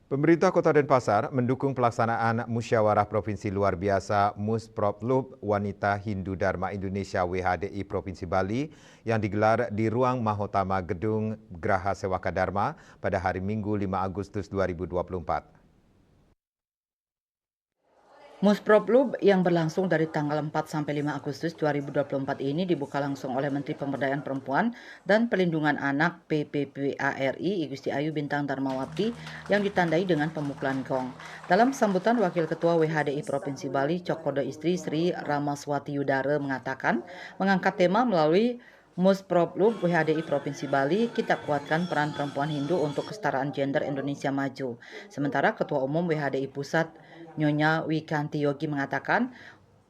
Pemerintah Kota Denpasar mendukung pelaksanaan Musyawarah Provinsi Luar Biasa Musproplub Wanita Hindu Dharma Indonesia WHDI Provinsi Bali yang digelar di Ruang Mahotama Gedung Graha Sewaka Dharma pada hari Minggu 5 Agustus 2024. Musproplub yang berlangsung dari tanggal 4 sampai 5 Agustus 2024 ini dibuka langsung oleh Menteri Pemberdayaan Perempuan dan Pelindungan Anak PPPARI Igusti Ayu Bintang Darmawati yang ditandai dengan pemukulan gong. Dalam sambutan Wakil Ketua WHDI Provinsi Bali Cokodo Istri Sri Ramaswati Yudare mengatakan mengangkat tema melalui Musproplub WHDI Provinsi Bali, kita kuatkan peran perempuan Hindu untuk kesetaraan gender Indonesia maju. Sementara Ketua Umum WHDI Pusat Nyonya Wikanti Yogi mengatakan,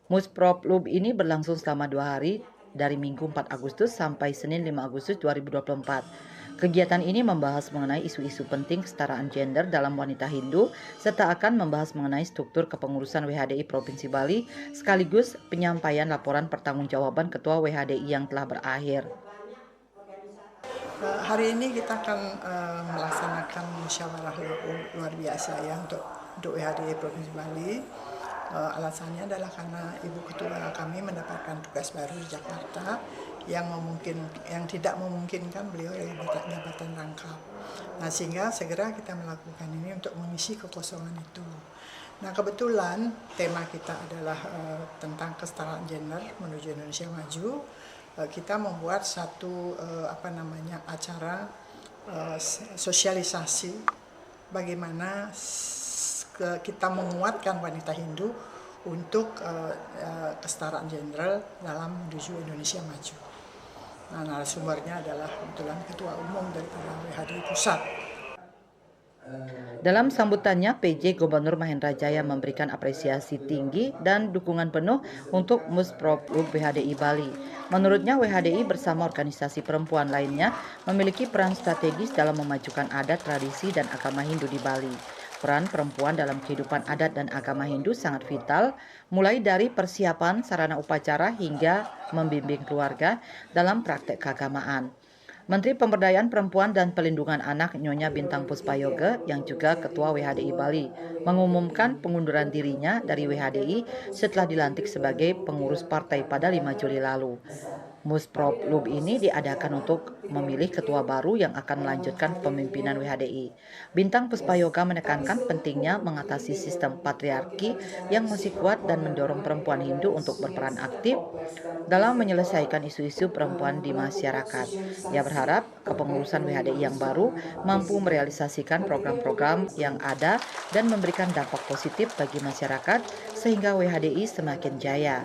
Musproplub ini berlangsung selama 2 hari dari Minggu 4 Agustus sampai Senin 5 Agustus 2024. Kegiatan ini membahas mengenai isu-isu penting kesetaraan gender dalam wanita Hindu, serta akan membahas mengenai struktur kepengurusan WHDI Provinsi Bali, sekaligus penyampaian laporan pertanggungjawaban Ketua WHDI yang telah berakhir. Hari ini kita akan melaksanakan musyawarah luar biasa ya untuk WHDI Provinsi Bali. Alasannya adalah karena Ibu Ketua kami mendapatkan tugas baru di Jakarta yang tidak memungkinkan beliau jabatan rangkap. Nah, sehingga segera kita melakukan ini untuk mengisi kekosongan itu. Nah, kebetulan tema kita adalah tentang kesetaraan gender menuju Indonesia maju. Kita membuat satu acara sosialisasi bagaimana kita menguatkan wanita Hindu untuk kesetaraan gender dalam menuju Indonesia maju. Nah, narasumbernya adalah kebetulan Ketua Umum dari WHDI Pusat. Dalam sambutannya, PJ Gubernur Mahendra Jaya memberikan apresiasi tinggi dan dukungan penuh untuk Musproplub WHDI Bali. Menurutnya, WHDI bersama organisasi perempuan lainnya memiliki peran strategis dalam memajukan adat, tradisi, dan agama Hindu di Bali. Peran perempuan dalam kehidupan adat dan agama Hindu sangat vital, mulai dari persiapan sarana upacara hingga membimbing keluarga dalam praktek keagamaan. Menteri Pemberdayaan Perempuan dan Pelindungan Anak Nyonya Bintang Puspayoga yang juga Ketua WHDI Bali mengumumkan pengunduran dirinya dari WHDI setelah dilantik sebagai pengurus partai pada 5 Juli lalu. Musproplub ini diadakan untuk memilih ketua baru yang akan melanjutkan pemimpinan WHDI. Bintang Puspayoga menekankan pentingnya mengatasi sistem patriarki yang masih kuat dan mendorong perempuan Hindu untuk berperan aktif dalam menyelesaikan isu-isu perempuan di masyarakat. Ia berharap kepengurusan WHDI yang baru mampu merealisasikan program-program yang ada dan memberikan dampak positif bagi masyarakat sehingga WHDI semakin jaya.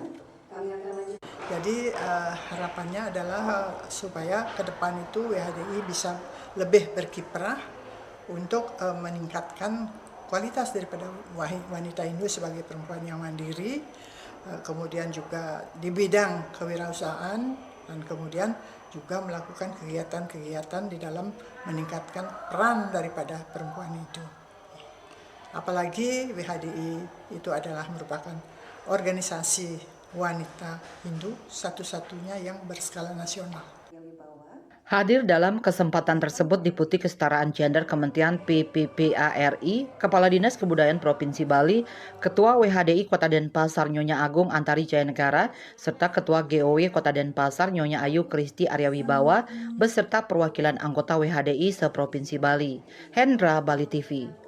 Jadi harapannya adalah supaya ke depan itu WHDI bisa lebih berkiprah untuk meningkatkan kualitas daripada wanita Hindu sebagai perempuan yang mandiri, kemudian juga di bidang kewirausahaan, dan kemudian juga melakukan kegiatan-kegiatan di dalam meningkatkan peran daripada perempuan itu. Apalagi WHDI itu adalah merupakan organisasi wanita Hindu satu-satunya yang berskala nasional. Hadir dalam kesempatan tersebut Deputi Kesetaraan Gender Kementerian PPPARI, Kepala Dinas Kebudayaan Provinsi Bali, Ketua WHDI Kota Denpasar Nyonya Agung Antari Jayanegara, serta Ketua GOW Kota Denpasar Nyonya Ayu Kristi Arya Wibawa, beserta perwakilan anggota WHDI se-Provinsi Bali. Hendra, Bali TV.